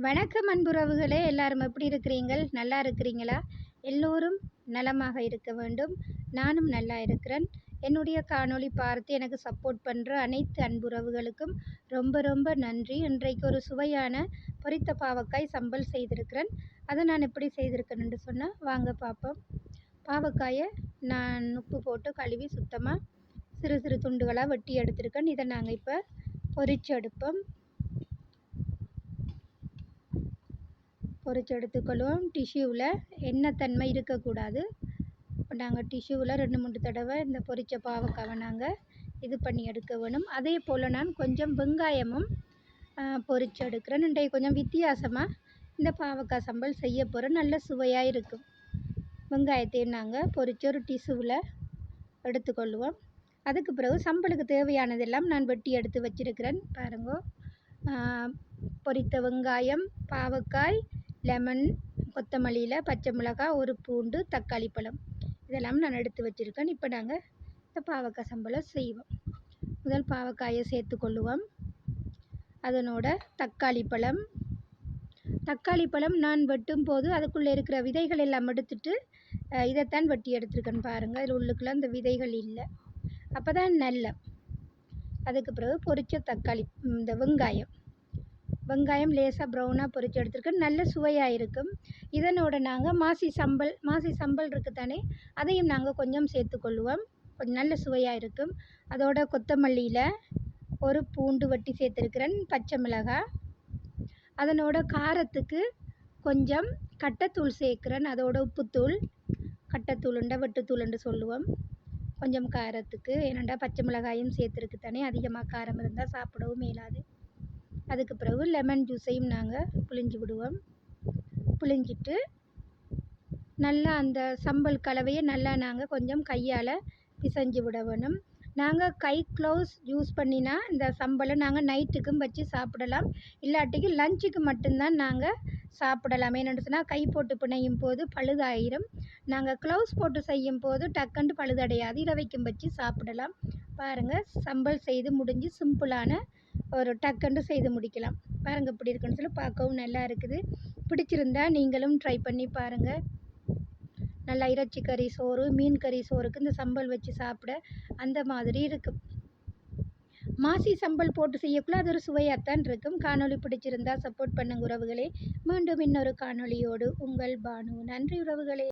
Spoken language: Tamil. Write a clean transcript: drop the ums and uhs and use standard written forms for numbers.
வணக்கம் அன்புறவுகளே, எல்லாரும் எப்படி இருக்கிறீங்கள்? நல்லா இருக்கிறீங்களா? எல்லோரும் நலமாக இருக்க வேண்டும். நானும் நல்லா இருக்கிறேன். என்னுடைய காணொளி பார்த்து எனக்கு சப்போர்ட் பண்ணுற அனைத்து அன்புறவுகளுக்கும் ரொம்ப ரொம்ப நன்றி. இன்றைக்கு ஒரு சுவையான பொரித்த பாவக்காய் சம்பல் செய்திருக்கிறேன். அதை நான் எப்படி செய்திருக்கேன்னு சொன்னால் வாங்க பார்ப்போம். பாவக்காயை நான் உப்பு போட்டு கழுவி சுத்தமாக சிறு சிறு துண்டுகளாக வெட்டி எடுத்திருக்கேன். இதை நாங்கள் இப்போ பொரிச்சு எடுப்போம். பொரிச்சு எடுத்துக்கொள்வோம். டிஷ்யூவில் எண்ணெய் தன்மை இருக்கக்கூடாது. இப்போ நாங்கள் டிஷ்யூவில் 2-3 தடவை இந்த பொரித்த பாவக்காவை நாங்கள் இது பண்ணி எடுக்க வேணும். அதே போல் நான் கொஞ்சம் வெங்காயமும் பொரிச்சு எடுக்கிறேன். இன்றைக்கு கொஞ்சம் வித்தியாசமாக இந்த பாவக்காய் சம்பல் செய்ய போகிறோம். நல்ல சுவையாக இருக்கும். வெங்காயத்தையும் நாங்கள் பொரிச்சு ஒரு டிஷ்யூவில் எடுத்துக்கொள்வோம். அதுக்கு பிறகு சம்பலுக்கு தேவையானதெல்லாம் நான் வெட்டி எடுத்து வச்சிருக்கிறேன். பாருங்க, பொரித்த வெங்காயம், பாவக்காய், லெமன், கொத்தமல்லியில் பச்சை மிளகாய், ஒரு பூண்டு, தக்காளி பழம் இதெல்லாம் நான் எடுத்து வச்சுருக்கேன். இப்போ நாங்கள் இந்த பாவக்காய் சம்பளை செய்வோம். முதல் பாவக்காயை சேர்த்துக்கொள்ளுவோம். அதனோட தக்காளி பழம் நான் வெட்டும் போது அதுக்குள்ளே இருக்கிற விதைகள் எல்லாம் எடுத்துட்டு இதைத்தான் வெட்டி எடுத்துருக்கேன். பாருங்கள், இதில் உள்ளுக்குள்ள இந்த விதைகள் இல்லை. அப்போ தான் நல்ல. அதுக்கு பிறகு பொரித்த தக்காளி, இந்த வெங்காயம் லேசாக ப்ரௌனாக பொரித்து எடுத்துருக்கேன். நல்ல சுவையாக இருக்கும். இதனோட நாங்கள் மாசி சம்பல் இருக்குது தானே, அதையும் நாங்கள் கொஞ்சம் சேர்த்துக்கொள்ளுவோம். கொஞ்சம் நல்ல சுவையாக இருக்கும். அதோட கொத்தமல்லியில் ஒரு பூண்டு வெட்டி சேர்த்துருக்கிறேன், பச்சை மிளகாய், அதனோட காரத்துக்கு கொஞ்சம் கட்டைத்தூள் சேர்க்குறேன். அதோட உப்புத்தூள், கட்டைத்தூளுண்ட வெட்டுத்தூளுண்டு சொல்லுவோம். கொஞ்சம் காரத்துக்கு, ஏனண்டா பச்சை மிளகாயும் சேர்த்துருக்கு தானே, அதிகமாக காரம் இருந்தால் சாப்பிடவும் மேலாது. அதுக்கு பிறகு லெமன் ஜூஸையும் நாங்கள் புழிஞ்சு விடுவோம். புழிஞ்சிட்டு நல்லா அந்த சம்பல் கலவையை நல்லா நாங்கள் கொஞ்சம் கையால் பிசைஞ்சு விட வேணும். நாங்கள் கை க்ளவுஸ் யூஸ் பண்ணினா இந்த சம்பலை நாங்கள் நைட்டுக்கும் வச்சு சாப்பிடலாம். இல்லாட்டிக்கு லஞ்சுக்கு மட்டும்தான் நாங்கள் சாப்பிடலாம். ஏன்னு சொன்னால் கை போட்டு பிணையும் போது பழுதாயிரும். நாங்கள் க்ளவுஸ் போட்டு செய்யும் போது டக்குண்டு பழுதடையாது. இரவைக்கும் வச்சு சாப்பிடலாம். பாருங்கள், சம்பல் செய்து முடிஞ்சு சிம்பிளான ஒரு டக்குண்டு செய்து முடிக்கலாம். பாருங்கள் இப்படி இருக்குன்னு சொல்லி பார்க்கவும் நல்லா இருக்குது. பிடிச்சிருந்தா நீங்களும் ட்ரை பண்ணி பாருங்கள். நல்லா இறைச்சி கறி சோறு, மீன் கறி சோறுக்கு இந்த சம்பல் வச்சு சாப்பிட அந்த மாதிரி இருக்கும். மாசி சம்பல் போட்டு செய்யக்குள்ள அது ஒரு சுவையாகத்தான் இருக்கும். காணொளி பிடிச்சிருந்தா சப்போர்ட் பண்ணுங்க உறவுகளே. மீண்டும் இன்னொரு காணொளியோடு உங்கள் பானு. நன்றி உறவுகளே.